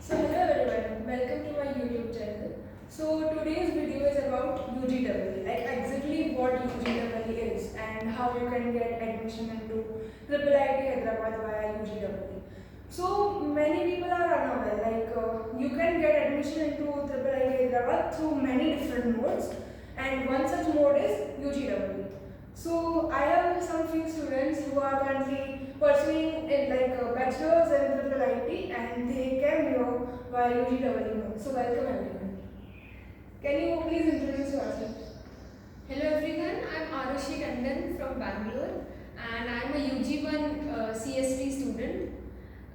So hello everyone, welcome to my YouTube channel. So today's video is about UGEE, like exactly what UGEE is and how you can get admission into IIIT Hyderabad via UGEE. So many people are unaware, you can get admission into IIIT Hyderabad through many different modes, and one such mode is UGEE. So I have some few students who are currently pursuing in bachelor's in IIIT and they came here via UGEE mode. So welcome everyone. Can you please introduce yourself? Hello everyone, I'm Arushi Tandon from Bangalore and I'm a UG1 CST student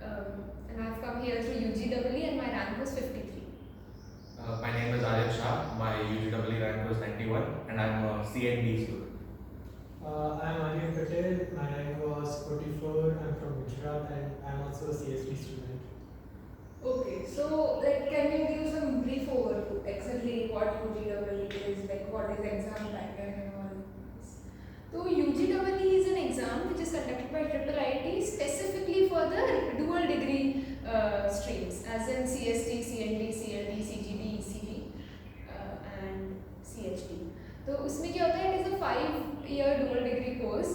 and I've come here through UGEE and my rank was 53. My name is Aryan Shah. My UGEE rank was 91 and I'm a CND student. I'm Aryan Patel. My rank was 44. I'm from Gujarat and I'm also a CST student. Okay, so can you give some brief overview exactly what UGEE is, like what is exam pattern and all? So UGEE is an exam which is conducted by IIIT specifically for the dual degree streams as in CST, CND, CLD, CGD, ECD and CHD. तो उसमें क्या होता है? It is a 5-year dual degree course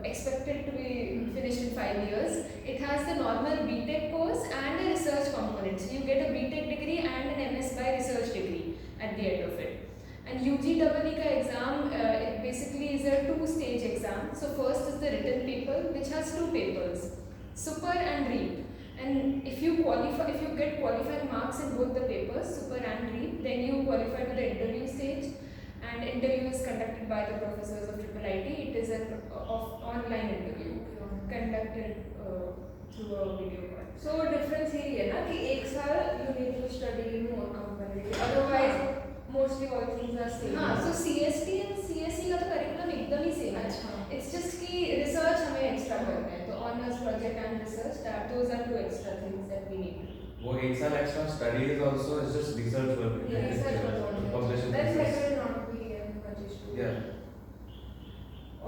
expected to be finished in 5 years. It has the normal BTech course and a research component. So you get a BTech degree and an MS by research degree at the end of it. And UGEE ka exam it basically is a 2-stage exam. So first is the written paper which has 2 papers, super and read. And if you get qualifying marks in both the papers, super and read, then you qualify to the interview stage. And interview is conducted by the professors of IIIT. It is an online interview conducted through a video call. So difference ये है ना कि एक साल you need to study more comparatively. Otherwise mostly all things are same. हाँ, so CST and CSE का तो curriculum एकदम ही same है. अच्छा. It's just कि research हमें extra करना है. तो honors project and research, those are 2 extra things that we need to do. वो एक साल extra study is also is just research work. Yeah, research work only. Publishing That's thesis. like will not be much issue. Yeah.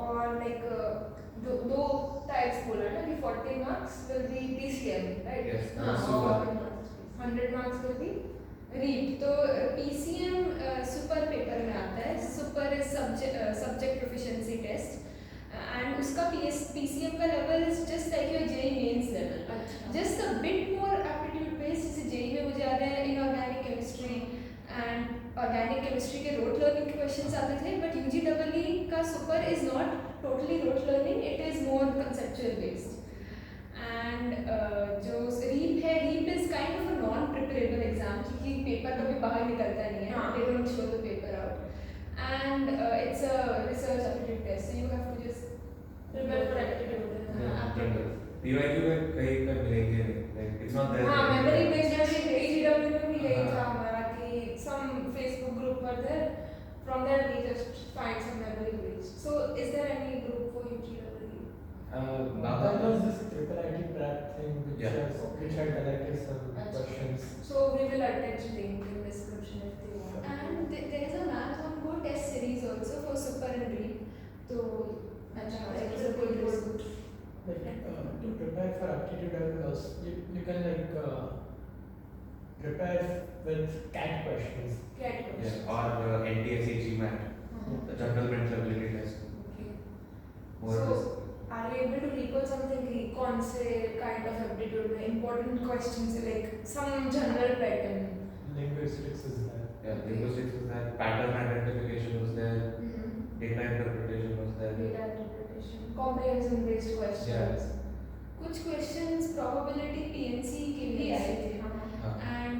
और दो types बोला ना कि 40 marks will be PCM, right? Yes, हाँ, super. और 100 marks will be रीड तो PCM super paper में आता है. Super is subject proficiency test and उसका PCM का level is just like your JEE Mains level, अच्छा. Just a bit more aptitude based. जैसे जेईई में मुझे आ रहे हैं inorganic chemistry and organic chemistry के रोट लर्निंग के क्वेश्चंस आते थे, बट UGEE का super is not totally rote learning, it is more conceptual based. And जो रीप है, reap is kind of a non preparable exam क्योंकि paper कभी बाहर निकलता नहीं है. हाँ. They don't show the paper out and it's a research aptitude test, so you have to just Prepare for aptitude. PYQ में कहीं पे मिलेंगे नहीं. Like it's not there. हाँ, memory based learning ACW में भी यही था हाँ. हमारा कि some Facebook group were there. From there we just find some memory based. So is there any group for UGEE? Not That was this IIIT prep thing Yeah. which had collected some questions. So we will attach link in description if they want. and there is a marathon go test series also for super and read. तो अच्छा, it's it's a a good good risk. good. To prepare for aptitude levels, you can prepare with CAT questions. Cat Yeah. questions. Or NTSE GMAT, हाँ. the general mental ability test. Okay. More So, or less. are you able to recall something कि कौन से kind of aptitude में important questions like some general pattern? Linguistics is there. Yeah, linguistics was there, pattern identification was there, data interpretation was there. Data interpretation, comprehension based questions. कुछ questions probability PNC के भी आए थे. हाँ. And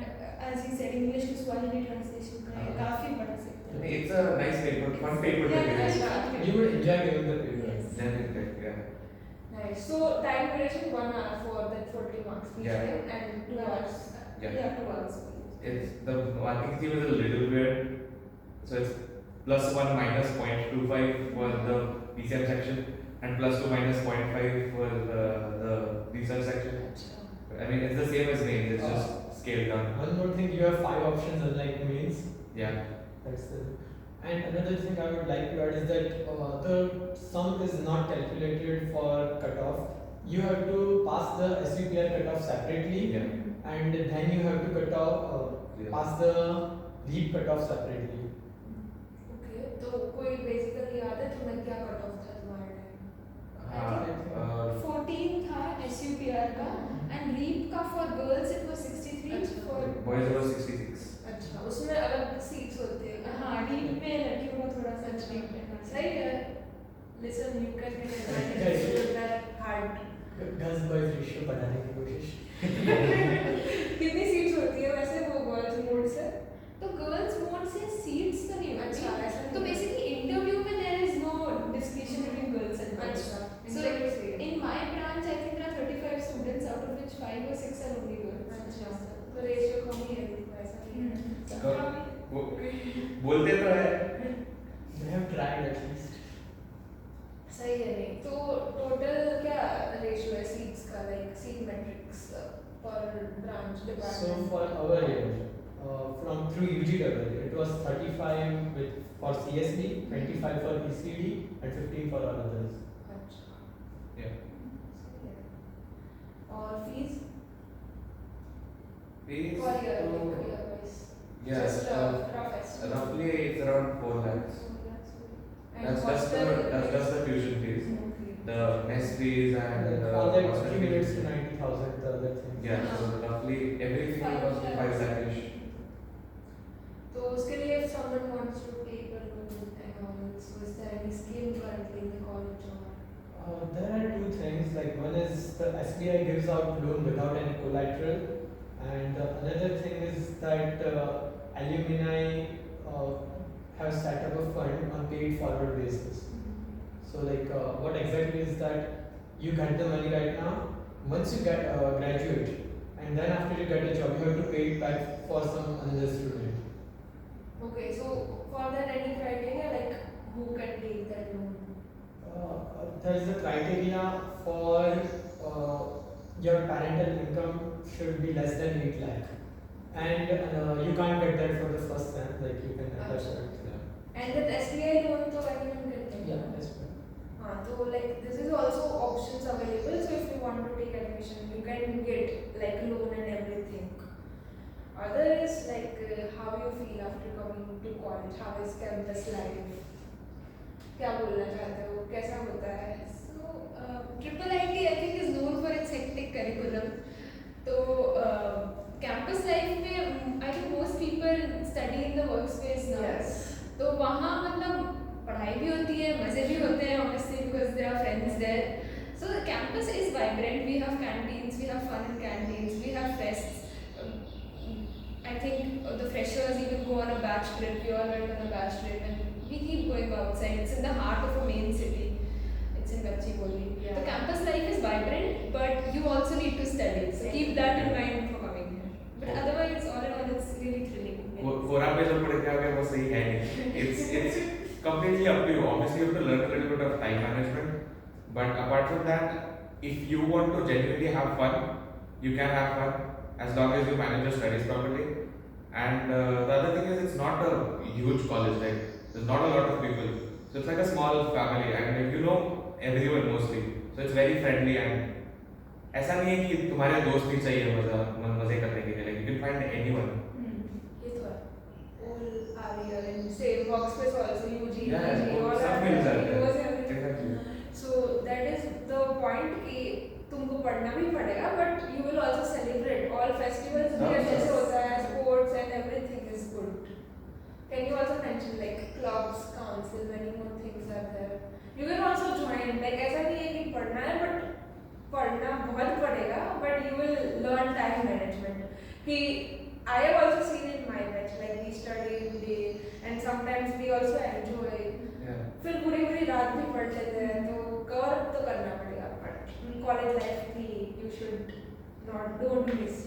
as you said, English to Swahili translation का है, हाँ. काफी पढ़ सकते हैं. It's a nice paper, fun paper to Yeah, get. yeah. You would enjoy giving the paper. Yes. Then it get, yeah. Nice. So time duration 1 hour for that 40 marks Yeah. PCM and 2 hours. Yeah. 2 hours. It's the marking scheme is a little weird. So it's +1 minus 0.25 for the PCM section and +2 minus 0.5 for the research section. I mean, it's the same as mains, it's just scaled down. One more thing, you have 5 options unlike mains. Yeah. That's the. And another thing I would like to add is that the sum is not calculated for cutoff. You have to pass the SVPR cutoff separately. Yeah. and then you have to cut off, pass the leap cut off separately. Okay तो कोई basically याद है तुम्हें क्या cut off था तुम्हारे time? हाँ 14 था SUPR का and REAP का for girls it was 63 अच्छा। for boys was 66. अच्छा उसमें अलग सीट्स होती है हाँ REAP में लड़कियों का थोड़ा सा अच्छा। REAP में हाँ। सही है listen you can get advantage that hard girls boys ratio बढ़ाने की कोशिश. कितनी सीट्स होती है वैसे वो गर्ल्स मोड से? तो गर्ल्स मोड से सीट्स तो नहीं अच्छा, होती ऐसा नहीं तो होता। बेसिकली इंटरव्यू में there is no distinction between girls and boys अच्छा So in my branch, I think there are 35 students, out of which 5 or 6 are only girls. अच्छा तो रेशियो कम ही है ऐसा नहीं है तो वो बोलते तो है. They have tried at least. सही है नहीं तो टोटल क्या रेशियो है सीट्स का लाइक सीट मैट्रिक्स पर branch So department for our year, from through UGW, it was 35 with for CSD, 25 for ECD, and 15 for all others. अच्छा Yeah. सही है और फीस Fees पर ईयर तो wise yeah, just rough estimate roughly it's around 4 lakhs. and That's just the tuition fees. The mess fees and And all that hostel accumulates fees. to 90,000, the other things. Yeah, so roughly everything was 5 lakhish. तो उसके लिए if someone wants to take a loan and all, so is there any scheme currently in the college or? There are two things. Like one is the SBI gives out loan without any collateral, and another thing is that alumni have set up a fund on paid forward basis. So like what exactly is that you get the money right now. Once you get graduate, and then after you get a job, you have to pay it back for some another student. Okay, so for that any criteria like who can take that loan? There is a criteria for your parental income should be less than 8 lakh, and you can't get that for the first time. Like you can attach that. And that SBI loan तो anyone can take? Yeah, that's right. हाँ तो like this is also options available. So if you want to take admission, you can get like loan and everything. Other is like how you feel after coming to college. How is campus life? क्या बोलना चाहते हो? कैसा होता है? So, Triple IT I think is known for its hectic curriculum. तो campus life में I think most people study in the workspace now. Yes. तो वहाँ मतलब पढ़ाई भी होती है, मज़े भी होते हैं obviously because there are friends there. So the campus is vibrant. We have canteens, we have fun in canteens, we have fests. I think the freshers even go on a batch trip. We all went on a batch trip and we keep going outside. It's in the heart of a main city. It's in Gachibowli. Yeah. The campus life is vibrant, but you also need to study. So keep that in mind for coming here. But otherwise, all in all, it's really thrilling. फोरा पे जो पढ़ के आ गया वो सही है नहीं. It's completely up to you. Obviously, you have to learn a little bit of time management. But apart from that, if you want to genuinely have fun, you can have fun as long as you manage your studies properly. And the other thing is, it's not a huge college. Like there's not a lot of people, so it's like a small family, and like, you know everyone mostly. So it's very friendly and ऐसा नहीं है कि तुम्हारे दोस्त ही चाहिए मजे करने के लिए. Like you can find anyone. ये तो है. All are here and same workspace also UG, Yeah, PG, all सब are मिल there. जाते हैं. It was everything. Exactly. So that is the point कि तुमको पढ़ना भी पड़ेगा but you will also celebrate all festivals भी अच्छे से होता है, sports and everything is good. Can you also mention like clubs, council, many more things are there. You can also join. Like ऐसा नहीं है कि पढ़ना है but पढ़ना बहुत पड़ेगा but you will learn time management. कि I have also seen in my batch like we study in day and sometimes we also enjoy. Yeah. फिर पूरी पूरी रात भी पढ़ लेते हैं तो कवर तो करना पड़ेगा बट कॉलेज लाइफ भी you should not don't miss.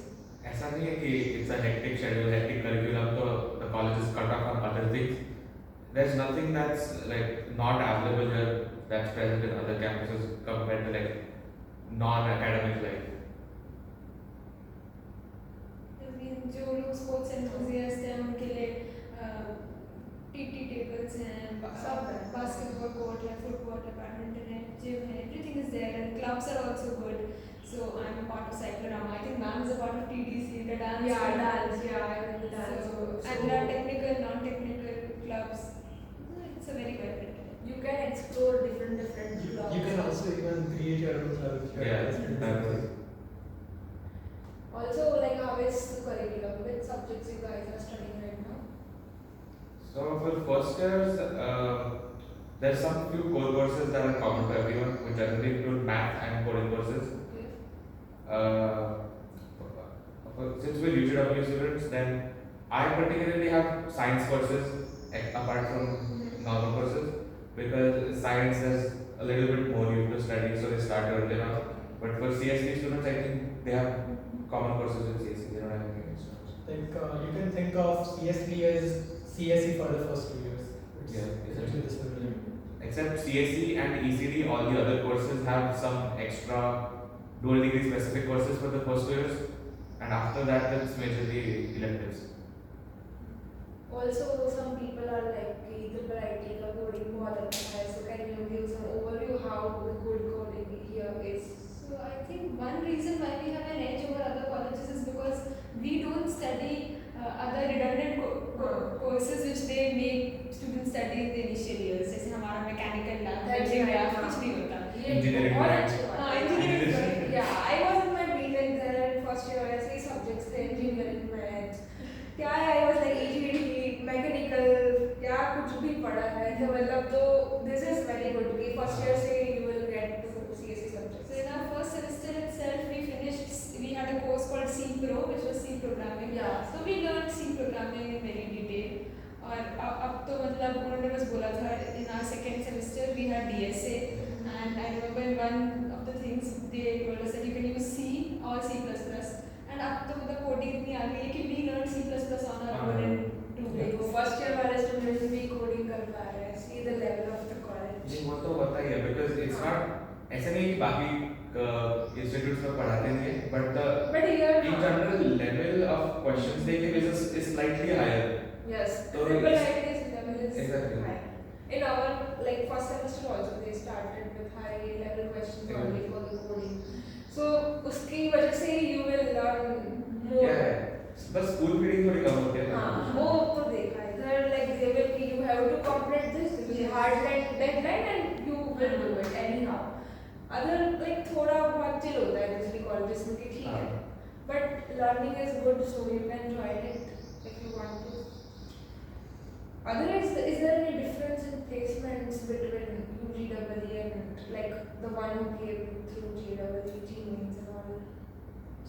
ऐसा नहीं है कि it's a hectic schedule, hectic curriculum, so the college is cut off on other things. There's nothing that's like not available here that's present in other campuses compared to like non-academic life. जो लोग sports enthusiast हैं उनके लिए TT tables हैं, सब है. Basketball court है, football है, बैडमिंटन है, जिम है, everything is there and clubs are also good. So I'm a part of Cyclorama. I think ma'am is a part of TTC, the dance. Yeah, club. dance. Yeah, I like the dance. So, So, and there are technical, non-technical clubs. It's a very vibrant. you can explore different clubs. You can also even create your own club if you're Yeah, interested in that something. was. Also, like, how is the curriculum? Which subjects you guys are studying right now? So for first years, there's some few core courses that are common to everyone, which generally include math and coding courses. Okay. Since we're UGW students, then I particularly have science courses apart from normal courses, because science is a little bit more you have to study, so they start early enough. But for CSE students, I think they have common courses with CSE. They don't have anything extra. Like you can think of CSP as CSE for the first 2 years. It's Yeah, essentially the similar. Except CSE and ECD, all the other courses have some extra dual degree specific courses for the first 2 years, and after that, it's majorly electives. Also, some people are like, triple IT का coding बहुत अच्छा है. So can you give some overview how the good coding here is? So I think one reason why we have an edge over other colleges is because we don't study other redundant courses which they make students study in the initial years. जैसे हमारा mechanical lab, That's building right, lab हाँ. कुछ नहीं होता. Engineering बहुत lab. अच्छी बात है. engineering. Yeah, I was in my B.Tech there and first year ऐसे ही subjects थे, engineering, maths. क्या है, I was like EGD, mechanical, क्या कुछ भी पढ़ा है. तो मतलब तो this is very good कि first year से you will get to CSE subjects. So in our first semester itself, we had a course called C Pro, which was C programming. Yeah. So we learned C programming in very detail. और अब तो मतलब उन्होंने बस बोला था in our second semester we had DSA, and I remember one of the things they told us that you can use C or C++. And अब तो मतलब coding इतनी आ गई है कि we learned C++ on our own in 2 देखो weeks. First year वाले students भी कोडिंग कर पा रहे हैं. See the level of the college. वो तो होता ही है, because it's not ऐसा नहीं कि बाकी इंस्टीट्यूट्स में पढ़ाते नहीं है, but the But here in general level of questions they give is slightly higher. yes, So triple it's- IT's level is Exactly. high. In our like first semester also they started with high level questions Yeah. only for the coding. So उसकी वजह से you will learn more. Yeah, बस school feeding थोड़ी कम होती है ना. हाँ, वो तो देखा है. They're like they will कि you have to complete this with Yes. hard deadline and you will do it anyhow. Other like थोड़ा बहुत chill होता है दूसरी colleges में कि ठीक है. हाँ. But learning is good, so you can join it if you want to. Otherwise, is there any difference in placements between UGEE and like the one who came through GEE, G-Mains and all?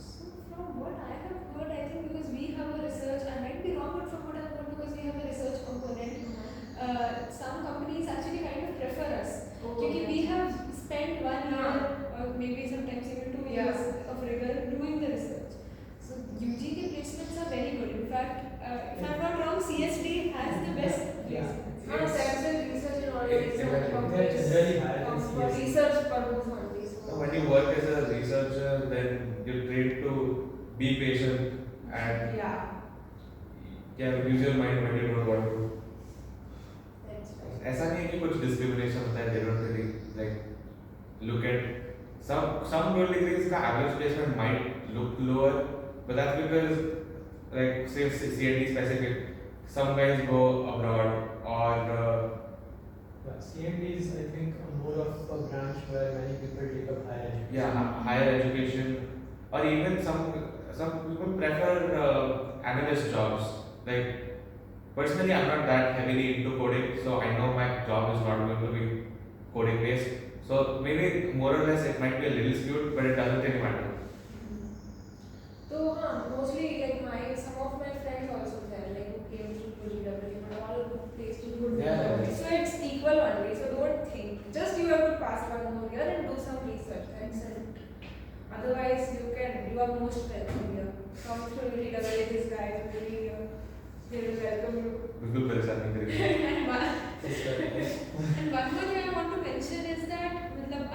So from what I have heard, I think because we have a research, I might be wrong, but from what I've heard, because we have a research component, some companies actually kind of prefer us. Because we have spent 1 year or maybe sometimes even 2 years of rigor doing the research. So UG के placements are very good. In fact, if I'm not wrong, CSD has the best Yeah. placements. हाँ, Samsung research and all It's is exactly. They're generally higher than for CSE. research purpose only. So So when you work as a researcher, then you're trained to be patient and use your mind when you don't want to. that's right. ऐसा नहीं है कि कुछ discrimination होता है. They don't really like look at some dual degrees का average placement might look lower, but that's because like say CND specific, some guys go abroad or Yeah, CMD is I think more of a branch where many people take up higher education. higher education, or even some people prefer analyst jobs. Like personally, I'm not that heavily into coding, so I know my job is not going to be coding based. So maybe more or less it might be a little skewed, but it doesn't really matter. So mostly like some of my friends also there like who came through UGEE but all placed in good Yeah. universities. So it's equal only. So don't think. Just you have to pass one more year and do some research. That's it. Otherwise you are most welcome here. Come through UGEE, these guys really they will welcome you. बिल्कुल परेशान नहीं करेंगे. And one, That's right. and one more thing I want to mention is that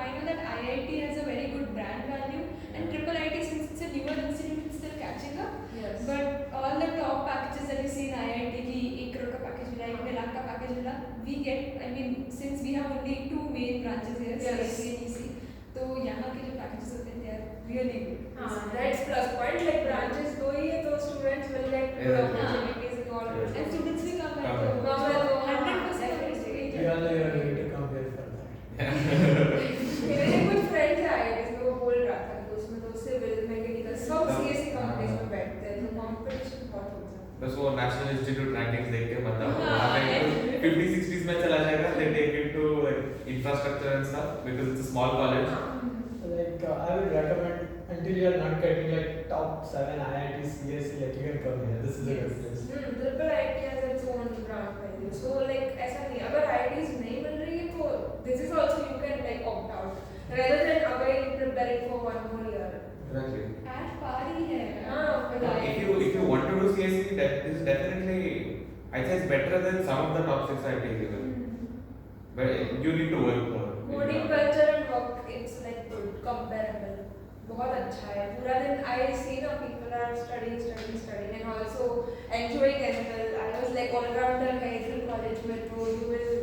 I know that IIT has a very good brand value, and triple IT, since it's a newer institute, it's still catching up. Yes. But all the top packages that you see in IIT की 1 crore का package मिला, 1 lakh का package मिला, we get, I mean, since we have only 2 main branches here, Yes. CSE and EC, तो यहाँ के जो packages of them, they are really good. That's plus point. Like branches दो ही है तो students will get good Yeah. opportunities in all of Yeah. And it. students will come Come and Come and go, 100% definitely. We all are going to come here for that. मेरे कुछ friends आए जिसमें वो बोल रहा था कि उसमें तो सिविल मैकेनिकल सब सीएससी कंपनीज में बैठते हैं तो कंपटीशन बहुत होता है. बस वो नेशनल इंस्टीट्यूट रैंकिंग्स देख के मतलब हाँ, वहाँ yeah. पे 50 60s में चला जाएगा, they take it to infrastructure and stuff because it's a small college. Like I would recommend until you are not getting like top 7 IIT CSE, like you can come here. This is a good place. Triple IT has its own branch value so like ऐसा नहीं अगर IITs नहीं मिल रही है तो this is also you can like opt out rather than again preparing for one more year. Exactly. At par ही है. If you want to do CSE, that is definitely, I think it's better than some of the top 6 IITs even. But you need to work more. Coding culture and work it's like good comparable. बहुत अच्छा है पूरा दिन I see ना people are studying and also enjoying as well. I was like all rounder है इधर college में तो you will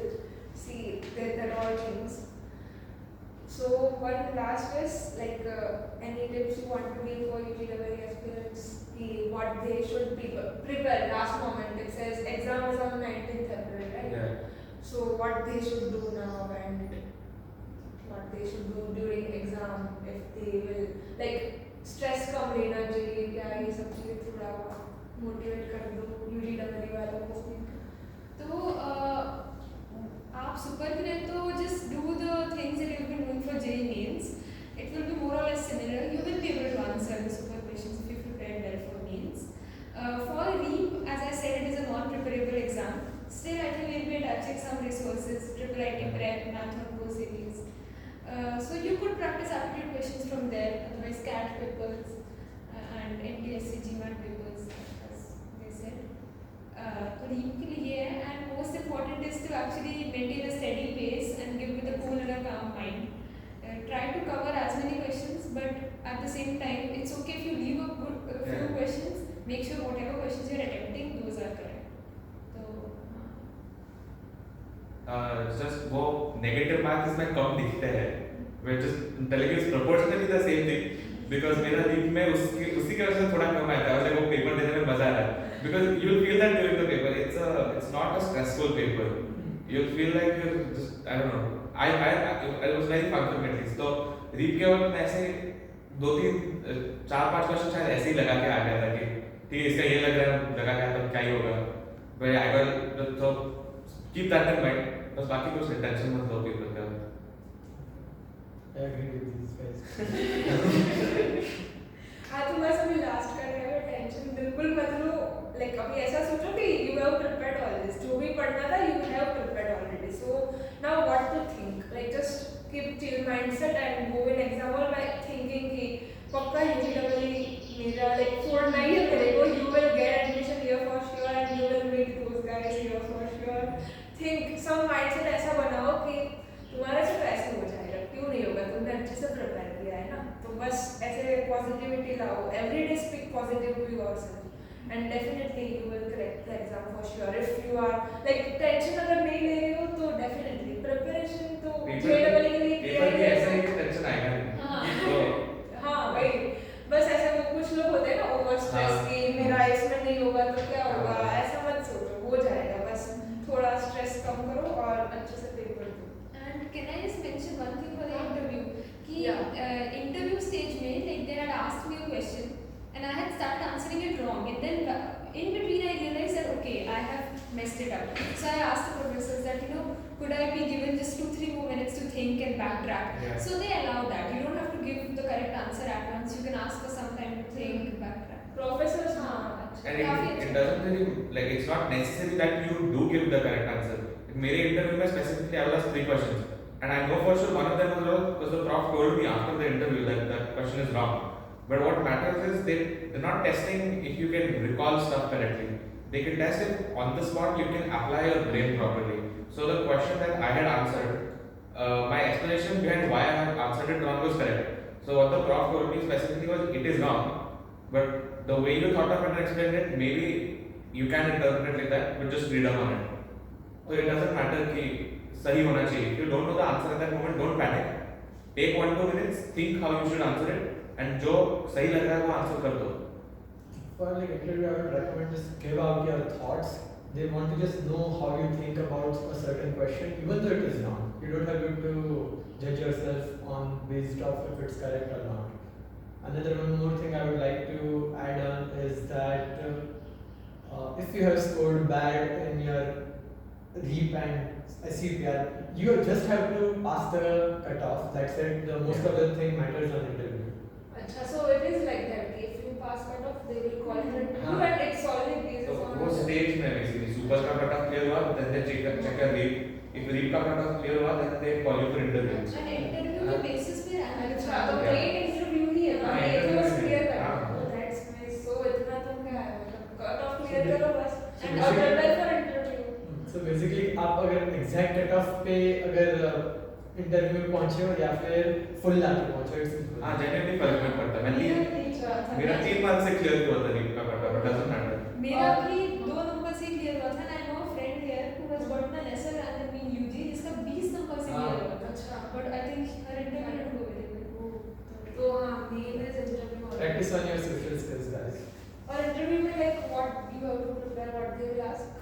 see that all things. So one last is like any tips you want to give for UGW aspirants what they should prepare last moment. It says exam is on 19th February, right? Yeah. So what they should do now and what they should do during exam if they will like stress कम लेना चाहिए क्या ये सब चीजें थोड़ा motivate कर दो UGW वालों को. तो आप super करें तो just do the things that you've been doing for JEE Mains. It will be more or less similar. You will be able to answer the super questions if you prepare well for Mains. For REAP, as I said, it is a non-preparable exam. Still, I think we'll be attaching some resources, triple IT prep, math on Go series. So you could practice aptitude questions from there. Otherwise, CAT papers and NTSC GMAT papers, as they said. तो REAP के लिए ये है and most important is to actually maintain a steady pace and give with a cool and a calm mind. Try to cover as many questions but at the same time it's okay if you leave a few Yeah. questions. Make sure whatever questions you are attempting those are correct. So Just वो negative marks इसमें कम दिखते हैं. We're just telling you it's proportionally the same thing because मेरा REAP में उसी के वजह से थोड़ा कम आया था. वो पेपर देने में मजा आ रहा है. Because you'll feel that during the paper, it's not a stressful paper. You'll feel like you're just I don't know. I was very fun for me at least. तो REAP के वक्त मैं ऐसे 2-3-4-5 क्वेश्चन शायद ऐसे ही लगा के आ गया था कि ठीक है इसका ये लग रहा है लगा के तो क्या ही होगा. But I got so keep that in mind. बस बाकी कुछ टेंशन मत लो पेपर का. I agree with these guys. हाँ तो बस अभी लास्ट का है टेंशन बिल्कुल मत लो लाइक अभी ऐसा सोचो कि you have prepared all this जो भी पढ़ना था you have prepared already so now what to think like just keep chill mindset and go in exam और बाय थिंकिंग कि पक्का UGW मेरा लाइक छोड़ना ही है मेरे को you will get admission here for sure and you will meet those guys here for sure think some mindset ऐसा बनाओ कि तुम्हारे से ऐसे हो जाएगा क्यों नहीं होगा तुमने अच्छे से प्रिपेयर किया है ना तो बस ऐसे पॉजिटिविटी लाओ every day speak positive to yourself and definitely you will crack the exam for sure if you are like tension अगर नहीं ले रहे हो तो डेफिनेटली प्रिपरेशन तो जेडबल के लिए किया पेपर ही में ऐसा है ही टेंशन आएगा नहीं. हाँ. तो हाँ वही बस ऐसे वो कुछ लोग होते हैं ना ओवर स्ट्रेस हाँ. कि मेरा इसमें नहीं होगा तो क्या होगा ऐसा मत सोचो हो जाएगा बस थोड़ा स्ट्रेस कम करो और अच्छे से पेपर दो. And can I just mention one thing for the interview? कि Yeah. interview stage में like they had asked me a question and I had started answering it wrong and then in between I realized that okay I have messed it up. So I asked the professors that could I be given just 2-3 more minutes to think and backtrack? Yeah. So they allow that. You don't have to give the correct answer at once. You can ask for some time to think, backtrack. Professors हाँ And काफी it अच्छा. doesn't really like it's not necessary that you do give the correct answer. मेरे interview में specifically I was asked 3 questions and I know for sure one of them was wrong because the prof told me after the interview that that question is wrong. But what matters is they're not testing if you can recall stuff correctly. They can test if on the spot you can apply your brain properly. So the question that I had answered, my explanation behind why I had answered it wrong was correct. So what the prof told me specifically was it is wrong. But the way you thought of it and explained it, maybe you can interpret it like that, but just read up on it. So it doesn't matter कि सही होना चाहिए. If you don't know the answer at that moment, don't panic. take 1-2 minutes, think how you should answer it, and जो सही लग रहा है वो answer कर दो. For like interview, I would recommend just give out your thoughts. They want to just know how you think about a certain question, even though it is wrong. You don't have to judge yourself on based off if it's correct or not. Another one more thing I would like to add on is that if you have scored bad in your REAP and SCPR, you just have to pass the cutoff. That's it. The most of the thing matters on interview. Acha, so it is like that. If you pass cutoff, they will call you and हाँ. and it's solely based So on. वो stage में basically super का cutoff clear हुआ, then they check your REAP. If REAP का cutoff clear हुआ, then they call you for interview. And interview के basis पे अच्छा, तो Yeah. paid interview ही है ना? हाँ, ये तो interview बस में. clear कर. हाँ. Oh, that's nice. So इतना तो क्या है? मतलब cutoff clear करो बस. So And basically- prepare for interview. So basically आप अगर एग्जैक्ट कट ऑफ पे अगर इंटरव्यू में पहुंचे हो या फिर फुल लाके पहुंचे हो, इट्स हाँ, genuinely फर्क नहीं पड़ता. मैं मेरा 3 मार्क्स से क्लियर हुआ था REAP का cutoff, it doesn't matter. मेरा भी 2 नंबर से क्लियर हुआ था. I know a friend here who has gotten a lesser rank than me in UG, जिसका 20 नंबर से क्लियर हुआ था. अच्छा. But I think her interview didn't go very well. तो हाँ, main is interview. Practice on your social skills guys. और interview में like what you have to prepare, what they will ask.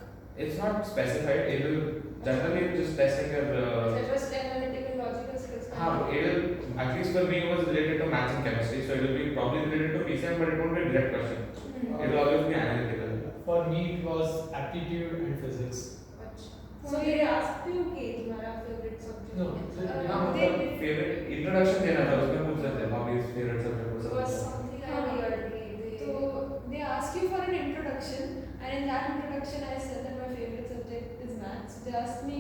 It's not specified. It will generally just testing your. So just analytical, logical skills. हाँ, it will. At least for me, it was related to maths and chemistry, so it will be probably related to PCM, but it won't be a direct question. Hmm. It will always be analytical. For me it was aptitude and physics. अच्छा. So they asked you कि तुम्हारा favorite subject No, है? so Uh, यहाँ they- मतलब Favorite introduction देना था, उसमें पूछ सकते हैं hobbies, favorite subject वो It सब. was something I heard. So they ask you for an introduction, and in that introduction I said that my favorite subject is maths. They asked me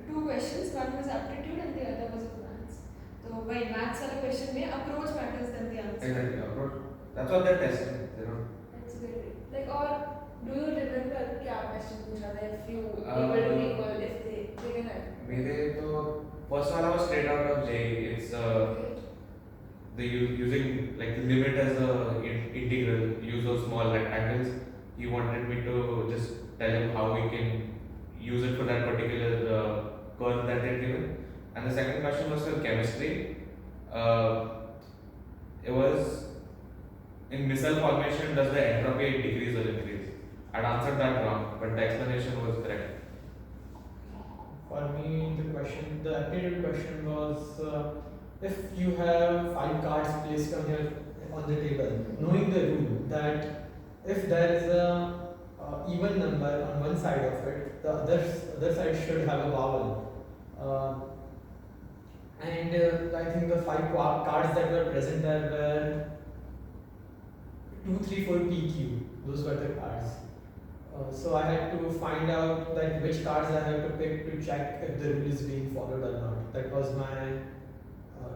2 questions. One was aptitude and the other was of maths. So by maths वाले question में approach matters than the answer. Exactly. Approach. That's what they're testing. They don't. That's great. Like, or do you remember क्या question पूछा था? If you able to recall, if they can help. मेरे तो first वाला was straight out of JEE. It's the using like the limit as a integral, use of small rectangles. He wanted me to just tell him how we can use it for that particular curve that they're given. And the second question was for chemistry. It was in missile formation, does the entropy decrease or increase? I'd answered that wrong, but the explanation was correct. for me the aptitude question was if you have 5 cards placed on the table, knowing the rule that if there is a even number on one side of it, the other side should have a vowel. And I think the 5 cards that were present there were 2, 3, 4 PQ. Those were the cards. So I had to find out like which cards I have to pick to check if the rule is being followed or not. That was my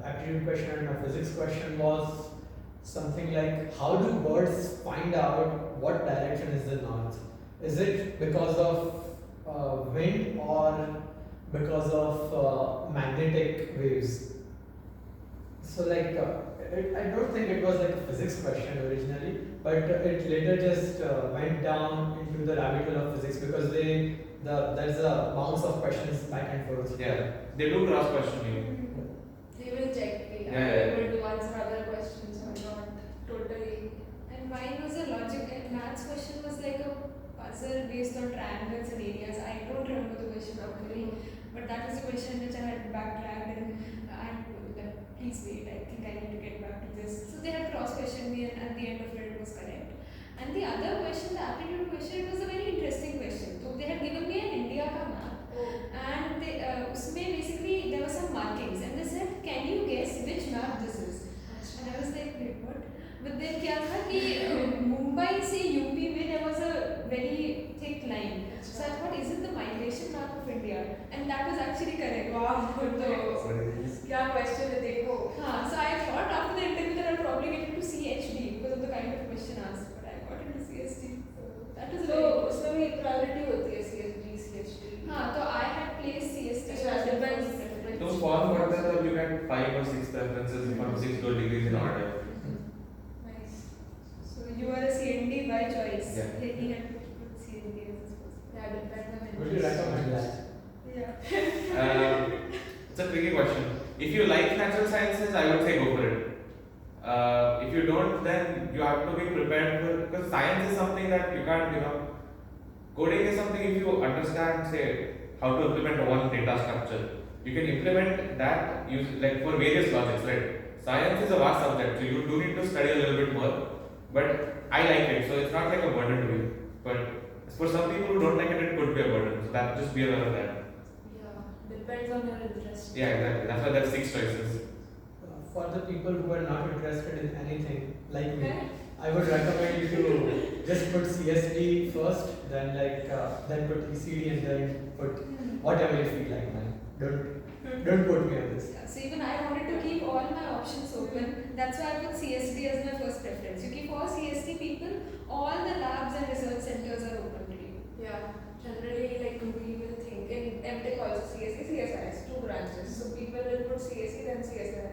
aptitude question, and my physics question was something like how do birds find out what direction is the north? Is it because of wind or because of magnetic waves? So like I don't think it was like a physics question originally, but it later just went down into the rabbit hole of physics because there's a bounce of questions back and forth. Yeah, they do cross questioning. They will check. Are you Yeah. able to answer other questions or not? Totally. And mine was a logic and maths question was like a puzzle based on triangles and areas. I don't remember the question properly, but that was a question which I had backtracked and I had to please wait, I think I need to get back to this. So they had cross questioned me and at the end of it was correct. And the other question, the aptitude question, it was a very interesting question. So they had given me an India ka map and they, usme basically there were some markings and they said, can you guess which map this is? And I was like, wait, what? But then क्या था कि मुंबई से UP में there was a very thick line. So I thought, is it the migration map of India? And that was actually correct. Wow. So, क्या question है देखो. हाँ, so I thought after the interview that I'll probably get into CHD because of the kind of question asked, but I got into CSD. So that was So very उसमें भी priority होती है CSD, CHD. हाँ, तो I had placed CSD. अच्छा, as the depends. first preference. तो form भरता है तब you get 5 or 6 preferences from 6 to degrees in order. Nice. So you are a CND by choice. Yeah. Like he had put CND as his first. Yeah, depends on Would you recommend that? Yeah. It's a tricky question. if you like natural sciences, I would say go for it. If you don't, then you have to be prepared for, because science is something that you can't, coding is something if you understand, say, how to implement one data structure, you can implement that like for various logics, right? Science is a vast subject, so you do need to study a little bit more, but I like it, so it's not like a burden to you. But for some people who don't like it, it could be a burden, so that just be aware of that. Yeah, depends on your interest. Yeah, exactly. That's why there's 6 choices. For the people who are not interested in anything like me, Okay. I would recommend you to just put CST first, then then put ECD, and then put whatever you feel like, man. Don't put me on this. Yeah, so even I wanted to keep all my options open. That's why I put CST as my first preference. You keep all CST people, all the labs and research centers are open to you. Yeah, generally like we will think in MTech also CSE, CSIS, 2 branches. So people will put CSE then CSIS.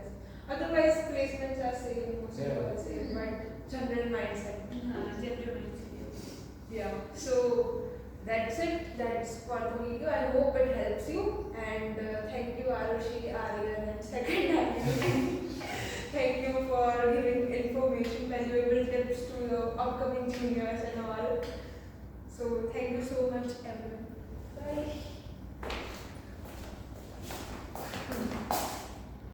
Otherwise placements are same, most Yeah. people same, but general mindset. General Yeah. So that's it. That's for the video. I hope it helps you. And thank you Arushi, Aryan and second Aryan. Thank you for giving information, valuable tips to your upcoming juniors and all. So thank you so much.